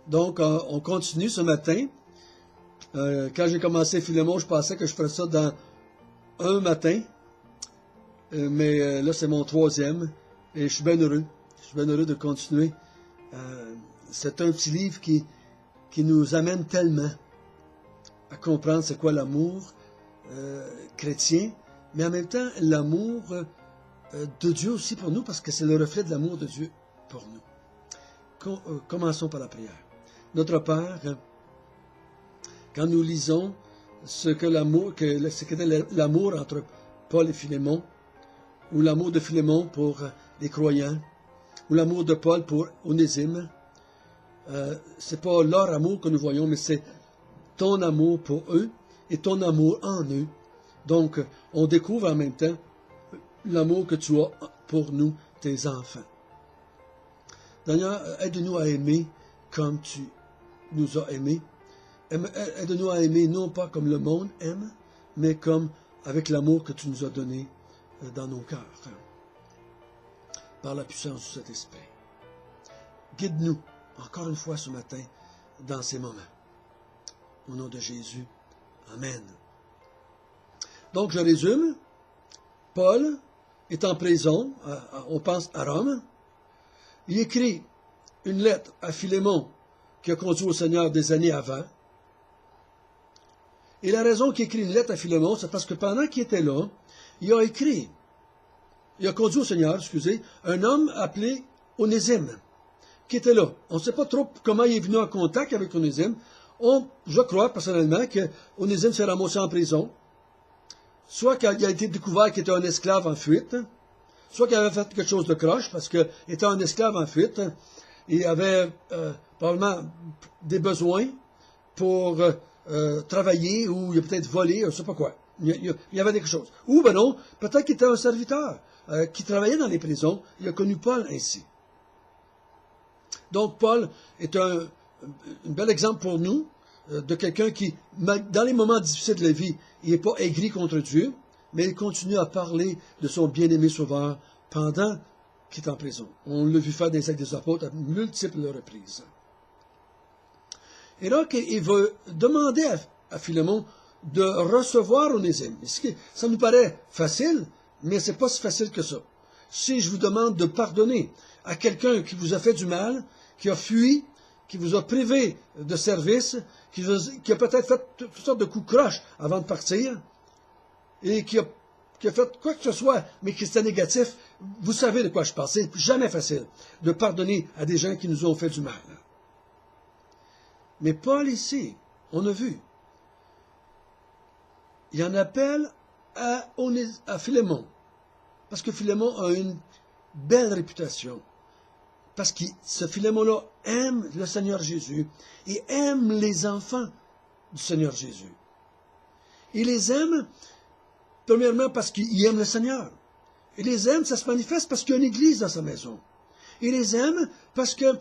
Donc, on continue ce matin. Quand j'ai commencé Philémon, je pensais que je ferais ça dans un matin. Mais là, c'est mon 3e. Et je suis bien heureux. Je suis bien heureux de continuer. C'est un petit livre qui nous amène tellement à comprendre c'est quoi l'amour chrétien, mais en même temps, l'amour de Dieu aussi pour nous, parce que c'est le reflet de l'amour de Dieu pour nous. Commençons par la prière. Notre Père, quand nous lisons ce qu'était l'amour entre Paul et Philémon, ou l'amour de Philémon pour les croyants, ou l'amour de Paul pour Onésime, c'est pas leur amour que nous voyons, mais c'est ton amour pour eux et ton amour en eux. Donc, on découvre en même temps l'amour que tu as pour nous, tes enfants. D'ailleurs, aide-nous à aimer comme tu nous as aimés. Aide-nous à aimer non pas comme le monde aime, mais comme avec l'amour que tu nous as donné dans nos cœurs, par la puissance du Saint-Esprit. Guide-nous, encore une fois ce matin, dans ces moments. Au nom de Jésus, Amen. Donc, je résume. Paul est en prison, on pense à Rome. Il écrit une lettre à Philémon qui a conduit au Seigneur des années avant. Et la raison qu'il écrit une lettre à Philémon, c'est parce que pendant qu'il était là, il a conduit au Seigneur, un homme appelé Onésime, qui était là. On ne sait pas trop comment il est venu en contact avec Onésime. Je crois personnellement que Onésime s'est ramassé en prison, soit qu'il a été découvert qu'il était un esclave en fuite, soit qu'il avait fait quelque chose de croche, parce qu'il était un esclave en fuite, il avait probablement des besoins pour travailler, ou il a peut-être volé, je ne sais pas quoi. Il y avait quelque chose. Ou ben non, peut-être qu'il était un serviteur qui travaillait dans les prisons. Il a connu Paul ainsi. Donc Paul est un bel exemple pour nous de quelqu'un qui, dans les moments difficiles de la vie, il n'est pas aigri contre Dieu, mais il continue à parler de son bien-aimé Sauveur pendant qu'il est en prison. On l'a vu faire des actes des apôtres à multiples reprises. Et donc, il va demander à Philémon de recevoir Onésime. Ça nous paraît facile, mais c'est pas si facile que ça. Si je vous demande de pardonner à quelqu'un qui vous a fait du mal, qui a fui, qui vous a privé de service, qui a peut-être fait toutes sortes de coups croches avant de partir, et qui a fait quoi que ce soit, mais qui était négatif, vous savez de quoi je parle. C'est jamais facile de pardonner à des gens qui nous ont fait du mal. Mais Paul ici, on a vu, il en appelle à Philémon, parce que Philémon a une belle réputation, parce que ce Philémon-là aime le Seigneur Jésus et aime les enfants du Seigneur Jésus. Il les aime, premièrement, parce qu'il aime le Seigneur. Il les aime, ça se manifeste parce qu'il y a une église dans sa maison. Il les aime parce que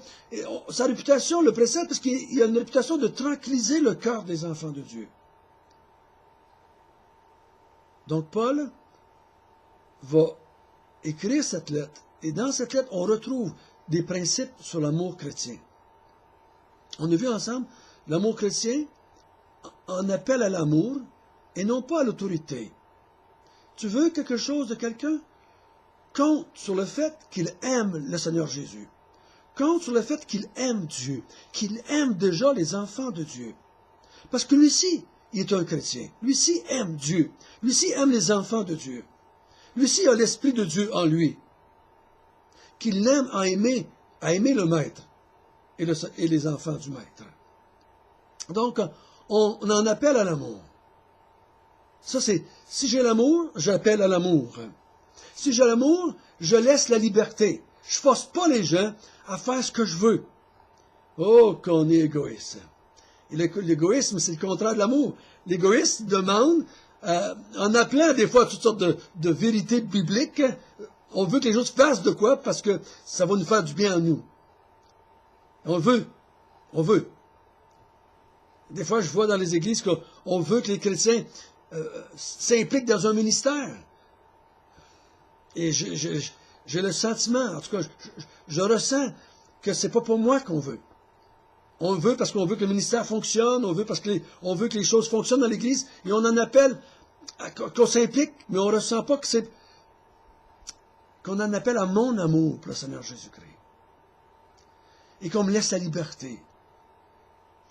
sa réputation le précède, parce qu'il a une réputation de tranquilliser le cœur des enfants de Dieu. Donc Paul va écrire cette lettre, et dans cette lettre, on retrouve des principes sur l'amour chrétien. On a vu ensemble, l'amour chrétien en appelle à l'amour et non pas à l'autorité. Tu veux quelque chose de quelqu'un? Compte sur le fait qu'il aime le Seigneur Jésus. Compte sur le fait qu'il aime Dieu, qu'il aime déjà les enfants de Dieu. Parce que lui-ci, il est un chrétien. Lui-ci aime Dieu. Lui-ci aime les enfants de Dieu. Lui-ci a l'Esprit de Dieu en lui. Qu'il aime à aimer le Maître et les enfants du Maître. Donc, on en appelle à l'amour. Ça, c'est, si j'ai l'amour, j'appelle à l'amour. Si j'ai l'amour, je laisse la liberté. Je ne force pas les gens à faire ce que je veux. Oh, qu'on est égoïste. Et l'égoïsme, c'est le contraire de l'amour. L'égoïste demande, en appelant des fois toutes sortes de vérités bibliques, on veut que les choses fassent de quoi parce que ça va nous faire du bien à nous. On veut. Des fois, je vois dans les églises qu'on veut que les chrétiens s'impliquent dans un ministère. Et j'ai le sentiment, en tout cas, je ressens que c'est pas pour moi qu'on veut. On veut parce qu'on veut que le ministère fonctionne, on veut parce on veut que les choses fonctionnent dans l'Église, et on en appelle qu'on s'implique, mais on ne ressent pas que c'est qu'on en appelle à mon amour pour le Seigneur Jésus-Christ. Et qu'on me laisse la liberté.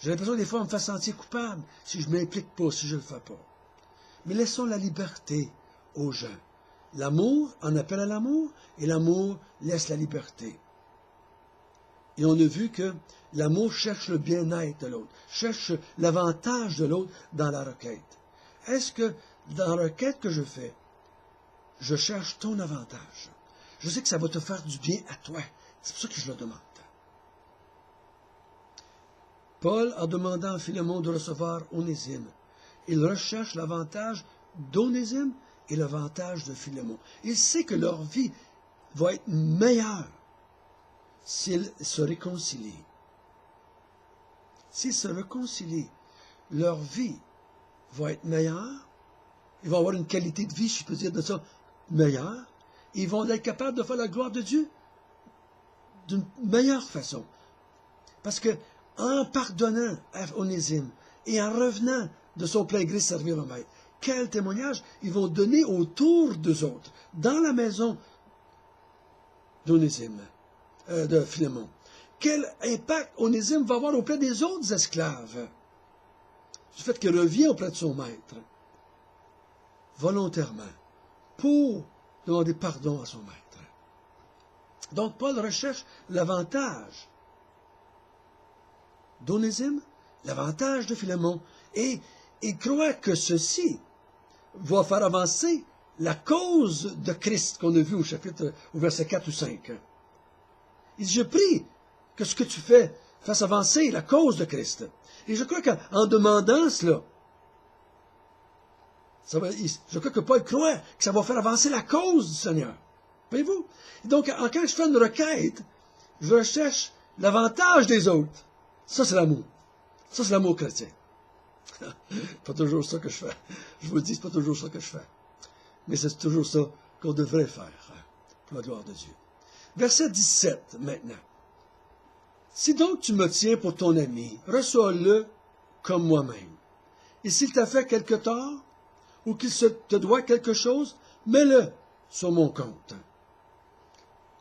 J'ai l'impression que des fois on me fait sentir coupable si je ne m'implique pas, si je ne le fais pas. Mais laissons la liberté aux gens. L'amour en appelle à l'amour, et l'amour laisse la liberté. Et on a vu que l'amour cherche le bien-être de l'autre, cherche l'avantage de l'autre dans la requête. Est-ce que dans la requête que je fais, je cherche ton avantage? Je sais que ça va te faire du bien à toi. C'est pour ça que je le demande. Paul, en demandant à Philémon de recevoir Onésime, il recherche l'avantage d'Onésime et l'avantage de Philémon. Il sait que leur vie va être meilleure s'ils se réconcilient. S'ils se réconcilient, leur vie va être meilleure. Ils vont avoir une qualité de vie, si je peux dire de ça, meilleure. Ils vont être capables de faire la gloire de Dieu d'une meilleure façon. Parce que en pardonnant à Onésime et en revenant de son plein gré servir le maître, quel témoignage ils vont donner autour d'eux autres, dans la maison d'Onésime, de Philémon. Quel impact Onésime va avoir auprès des autres esclaves, du fait qu'il revient auprès de son maître, volontairement, pour demander pardon à son maître. Donc Paul recherche l'avantage d'Onésime, l'avantage de Philémon, et il croit que ceci va faire avancer la cause de Christ qu'on a vu au verset 4 ou 5. Il dit, je prie que ce que tu fais fasse avancer la cause de Christ. Et je crois qu'en demandant cela, je crois que Paul croit que ça va faire avancer la cause du Seigneur. Voyez-vous? Donc, quand je fais une requête, je recherche l'avantage des autres. Ça, c'est l'amour. Ça, c'est l'amour chrétien. Pas toujours ça que je fais. Je vous le dis, c'est pas toujours ça que je fais. Mais c'est toujours ça qu'on devrait faire, pour la gloire de Dieu. Verset 17, maintenant. Si donc tu me tiens pour ton ami, reçois-le comme moi-même. Et s'il t'a fait quelque tort, ou qu'il te doit quelque chose, mets-le sur mon compte.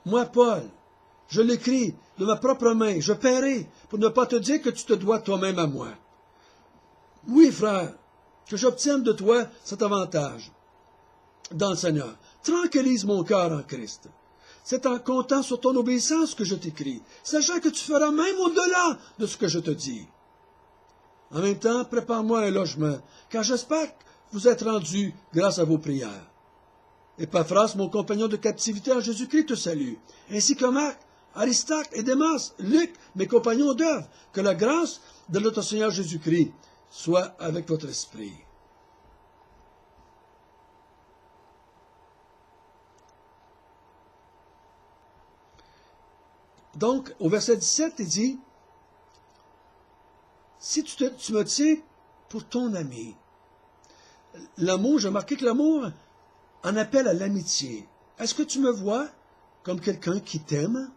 Moi, Paul, je l'écris de ma propre main, je paierai pour ne pas te dire que tu te dois toi-même à moi. Oui, frère, que j'obtienne de toi cet avantage dans le Seigneur. Tranquillise mon cœur en Christ. C'est en comptant sur ton obéissance que je t'écris, sachant que tu feras même au-delà de ce que je te dis. En même temps, prépare-moi un logement, car j'espère vous être rendu grâce à vos prières. Épaphras, mon compagnon de captivité en Jésus-Christ, te salue, ainsi que Marc, Aristarque et Démas, Luc, mes compagnons d'œuvre. Que la grâce de notre Seigneur Jésus-Christ soit avec votre esprit. Donc, au verset 17, il dit, si tu me tiens pour ton ami, l'amour, j'ai remarqué que l'amour en appelle à l'amitié. Est-ce que tu me vois comme quelqu'un qui t'aime?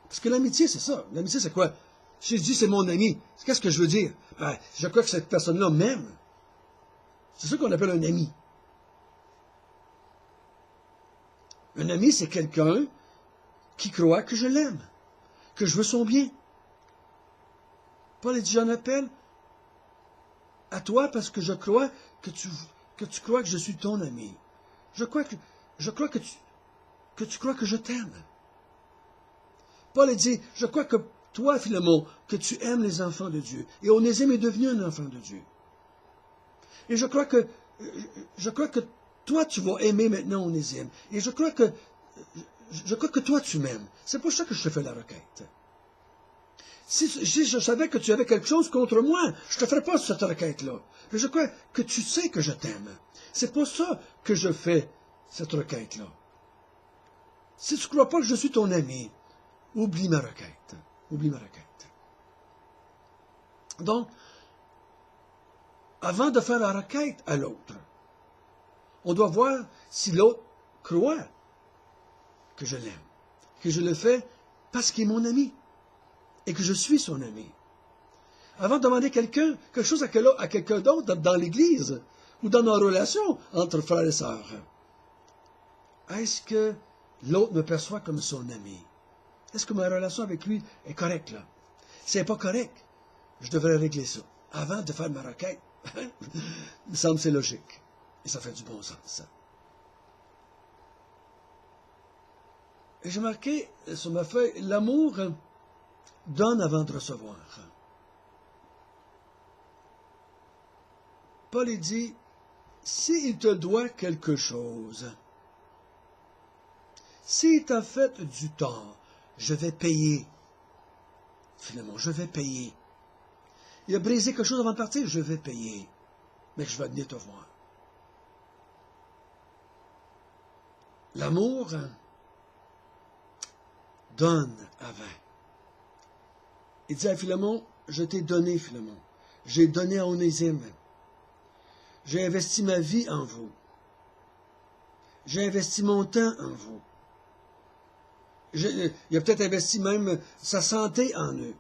Parce que l'amitié, c'est ça. L'amitié, c'est quoi? Si je dis c'est mon ami, qu'est-ce que je veux dire? Ben, je crois que cette personne-là m'aime. C'est ça qu'on appelle un ami. Un ami, c'est quelqu'un qui croit que je l'aime, que je veux son bien. Paul dit, j'en appelle à toi parce que je crois que tu crois que je suis ton ami. Je crois que tu crois que je t'aime. Paul dit, je crois que toi, Philémon, que tu aimes les enfants de Dieu. Et Onésime est devenu un enfant de Dieu. Et je crois que toi, tu vas aimer maintenant Onésime. Et je crois que toi, tu m'aimes. C'est pour ça que je te fais la requête. Si je savais que tu avais quelque chose contre moi, je ne te ferais pas cette requête-là. Mais je crois que tu sais que je t'aime. C'est pour ça que je fais cette requête-là. Si tu ne crois pas que je suis ton ami, oublie ma requête. Oublie ma requête. Donc, avant de faire la requête à l'autre, on doit voir si l'autre croit que je l'aime, que je le fais parce qu'il est mon ami. et que je suis son ami. Avant de demander quelque chose à quelqu'un d'autre dans l'Église ou dans nos relations entre frères et sœurs, est-ce que l'autre me perçoit comme son ami? Est-ce que ma relation avec lui est correcte là? Si elle n'est pas correcte, je devrais régler ça avant de faire ma requête. Il me semble que c'est logique. Et ça fait du bon sens. Et j'ai marqué sur ma feuille, l'amour donne avant de recevoir. Paul dit, s'il te doit quelque chose, s'il t'a fait du tort, je vais payer. Finalement, je vais payer. Il a brisé quelque chose avant de partir, je vais payer. Mais je vais venir te voir. L'amour donne avant. Il dit à Philémon, je t'ai donné, Philémon. J'ai donné à Onésime. J'ai investi ma vie en vous. J'ai investi mon temps en vous. Il a peut-être investi même sa santé en eux.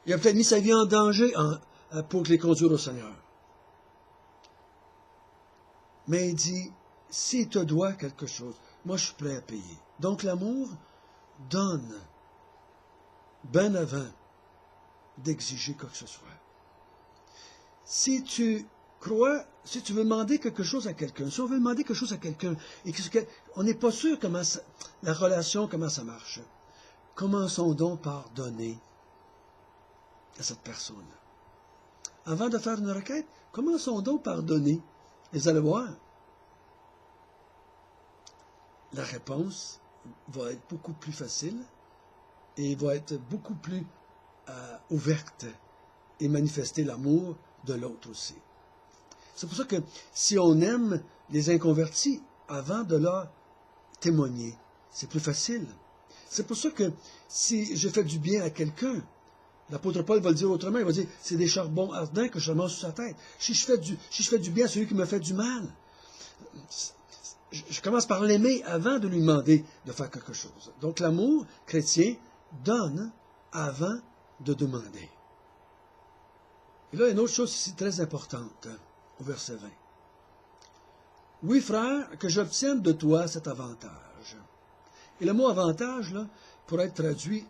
Il a peut-être mis sa vie en danger pour les conduire au Seigneur. Mais il dit, s'il te doit quelque chose, moi je suis prêt à payer. Donc l'amour donne bien avant d'exiger quoi que ce soit. Si tu crois, si tu veux demander quelque chose à quelqu'un, si on veut demander quelque chose à quelqu'un, et on n'est pas sûr comment la relation, comment ça marche, commençons donc par donner à cette personne. Avant de faire une requête, commençons donc par donner. Et vous allez voir, la réponse va être beaucoup plus facile et va être beaucoup plus ouverte et manifester l'amour de l'autre aussi. C'est pour ça que si on aime les inconvertis, avant de leur témoigner, c'est plus facile. C'est pour ça que si je fais du bien à quelqu'un, l'apôtre Paul va le dire autrement, il va dire, c'est des charbons ardents que je mange sur sa tête. Si je fais du bien à celui qui me fait du mal, je commence par l'aimer avant de lui demander de faire quelque chose. Donc l'amour chrétien donne avant de demander. Et là, il y a une autre chose ici très importante, au verset 20. Oui, frère, que j'obtienne de toi cet avantage. Et le mot avantage, là, pourrait être traduit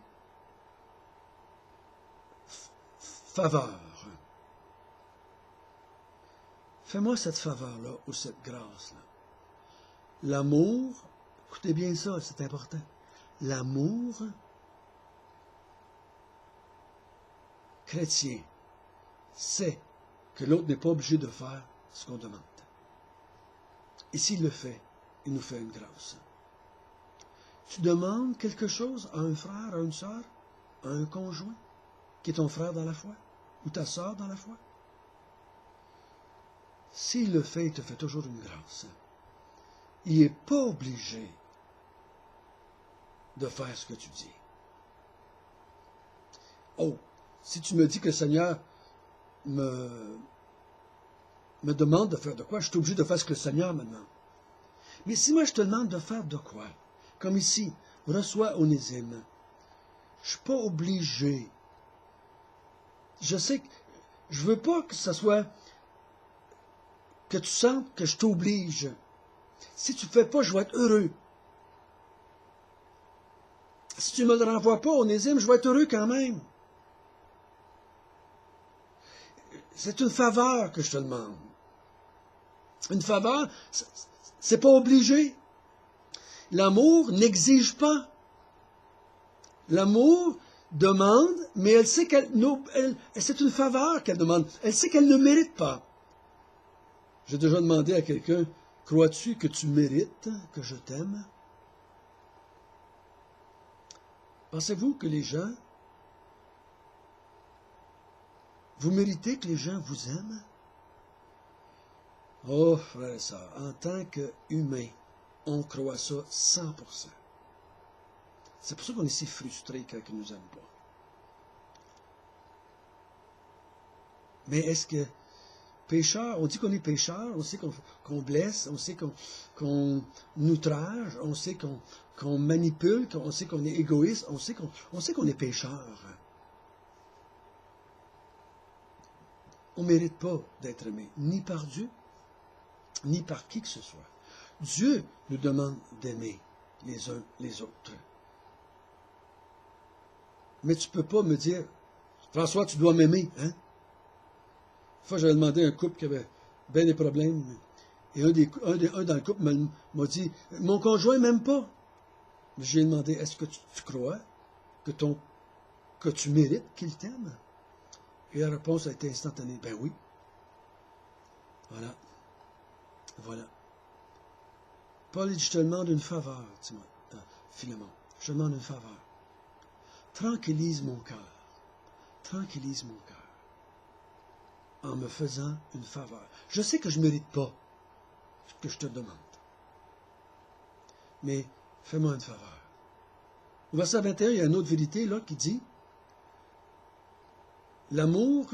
faveur. Fais-moi cette faveur-là ou cette grâce-là. L'amour, écoutez bien ça, c'est important. L'amour chrétien sait que l'autre n'est pas obligé de faire ce qu'on demande. Et s'il le fait, il nous fait une grâce. Tu demandes quelque chose à un frère, à une sœur, à un conjoint, qui est ton frère dans la foi, ou ta sœur dans la foi. S'il le fait, il te fait toujours une grâce. Il n'est pas obligé de faire ce que tu dis. Oh, si tu me dis que le Seigneur me demande de faire de quoi, je suis obligé de faire ce que le Seigneur me demande. Mais si moi je te demande de faire de quoi, comme ici, reçois Onésime, je ne suis pas obligé. Je sais que je ne veux pas que ce soit que tu sentes que je t'oblige. Si tu ne le fais pas, je vais être heureux. Si tu ne me le renvoies pas, Onésime, je vais être heureux quand même. C'est une faveur que je te demande. Une faveur, c'est pas obligé. L'amour n'exige pas. L'amour demande, mais elle sait c'est une faveur qu'elle demande. Elle sait qu'elle ne mérite pas. J'ai déjà demandé à quelqu'un, crois-tu que tu mérites que je t'aime? Pensez-vous que les gens, vous méritez que les gens vous aiment? Oh, frère et sœur, en tant qu'humain, on croit ça 100%. C'est pour ça qu'on est si frustré quand ils ne nous aiment pas. Mais est-ce que pécheur, on dit qu'on est pécheur, on sait qu'on blesse, on sait qu'on outrage, on sait qu'on manipule, on sait qu'on est égoïste, on sait qu'on est pécheur. On ne mérite pas d'être aimé, ni par Dieu, ni par qui que ce soit. Dieu nous demande d'aimer les uns les autres. Mais tu ne peux pas me dire, François, tu dois m'aimer, hein? Une fois, j'avais demandé à un couple qui avait bien des problèmes, et un dans le couple m'a dit, mon conjoint ne m'aime pas. J'ai demandé, est-ce que tu crois que tu mérites qu'il t'aime? Et la réponse a été instantanée, ben oui. Voilà. Voilà. Paul dit, je te demande une faveur, Philémon. Je te demande une faveur. Tranquillise mon cœur. Tranquillise mon cœur. En me faisant une faveur. Je sais que je ne mérite pas ce que je te demande. Mais fais-moi une faveur. Au verset 21, il y a une autre vérité là qui dit, l'amour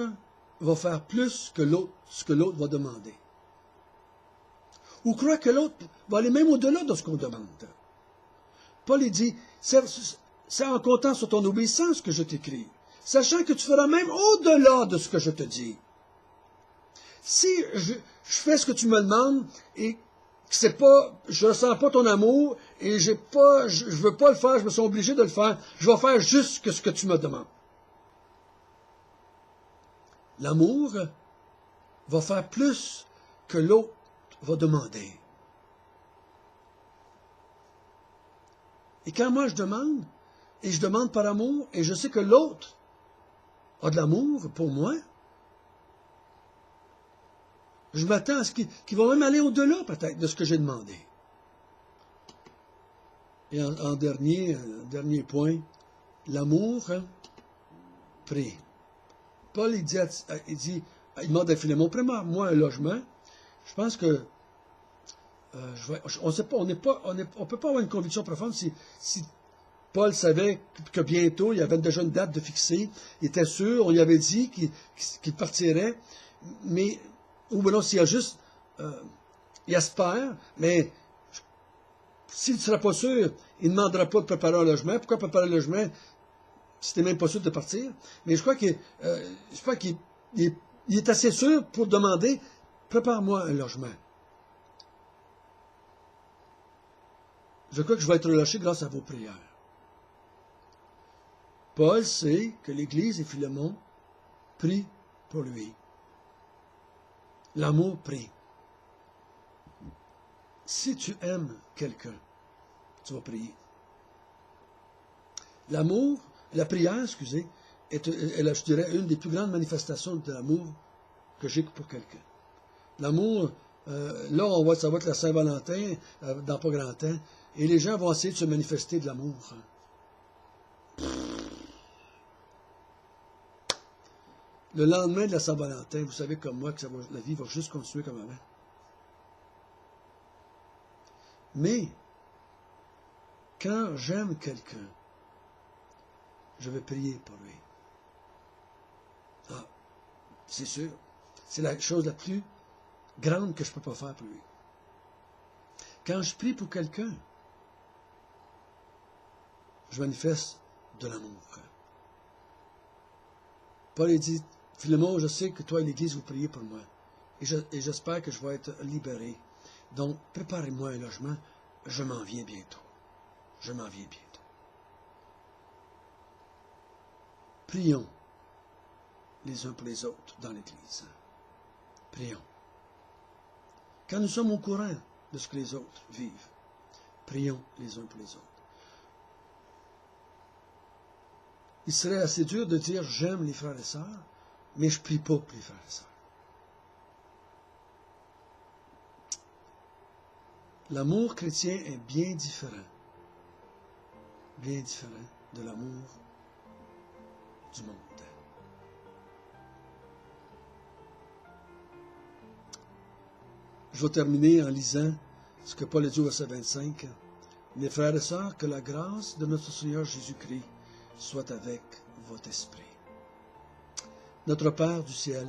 va faire plus que ce que l'autre va demander. Ou croit que l'autre va aller même au-delà de ce qu'on demande. Paul il dit, c'est en comptant sur ton obéissance que je t'écris, sachant que tu feras même au-delà de ce que je te dis. Si je fais ce que tu me demandes et que je ne ressens pas ton amour et je ne veux pas le faire, je me sens obligé de le faire, je vais faire juste ce que tu me demandes. L'amour va faire plus que l'autre va demander. Et quand moi je demande, et je demande par amour, et je sais que l'autre a de l'amour pour moi, je m'attends à ce qu'il va même aller au-delà peut-être de ce que j'ai demandé. Et en dernier point, l'amour prie. Paul il demande à Philémon, prends-moi un logement. Je pense que on ne peut pas avoir une conviction profonde si Paul savait que bientôt, il y avait déjà une date de fixée, il était sûr, on lui avait dit qu'il partirait, mais, ou non, s'il y a juste, il espère, mais s'il ne sera pas sûr, il ne demandera pas de préparer un logement. Pourquoi préparer un logement si tu n'es même pas sûr de partir? Mais je crois qu'il est assez sûr pour demander, prépare-moi un logement. Je crois que je vais être relâché grâce à vos prières. Paul sait que l'Église et Philémon prient pour lui. L'amour prie. Si tu aimes quelqu'un, tu vas prier. L'amour, la prière, est, je dirais, une des plus grandes manifestations de l'amour que j'ai pour quelqu'un. L'amour, là, ça va être la Saint-Valentin, dans pas grand temps, et les gens vont essayer de se manifester de l'amour. Le lendemain de la Saint-Valentin, vous savez comme moi que la vie va juste continuer comme avant. Mais, quand j'aime quelqu'un, je vais prier pour lui. Ah, c'est sûr. C'est la chose la plus grande que je ne peux pas faire pour lui. Quand je prie pour quelqu'un, je manifeste de l'amour. Paul dit, Philémon, je sais que toi et l'Église, vous priez pour moi. Et j'espère que je vais être libéré. Donc, préparez-moi un logement. Je m'en viens bientôt. Je m'en viens bientôt. Prions les uns pour les autres dans l'Église. Prions. Quand nous sommes au courant de ce que les autres vivent, prions les uns pour les autres. Il serait assez dur de dire j'aime les frères et sœurs, mais je ne prie pas pour les frères et sœurs. L'amour chrétien est bien différent de l'amour du monde. Je vais terminer en lisant ce que Paul a dit au verset 25. Mes frères et sœurs, que la grâce de notre Seigneur Jésus-Christ soit avec votre esprit. Notre Père du ciel,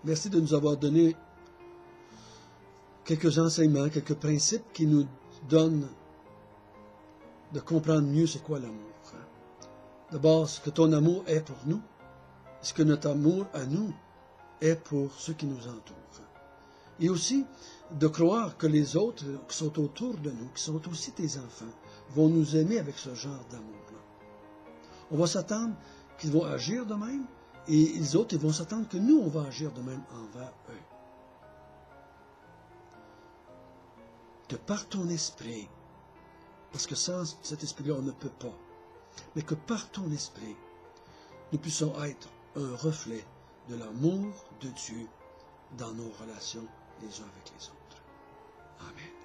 Merci de nous avoir donné quelques enseignements, quelques principes qui nous donnent de comprendre mieux c'est quoi l'amour. D'abord, ce que ton amour est pour nous, ce que notre amour à nous est pour ceux qui nous entourent. Et aussi de croire que les autres qui sont autour de nous, qui sont aussi tes enfants, vont nous aimer avec ce genre d'amour-là. On va s'attendre qu'ils vont agir de même, et les autres, ils vont s'attendre que nous, on va agir de même envers eux. Que par ton esprit, parce que sans cet esprit-là, on ne peut pas, mais que par ton esprit, nous puissions être un reflet de l'amour de Dieu dans nos relations les uns avec les autres. Amen.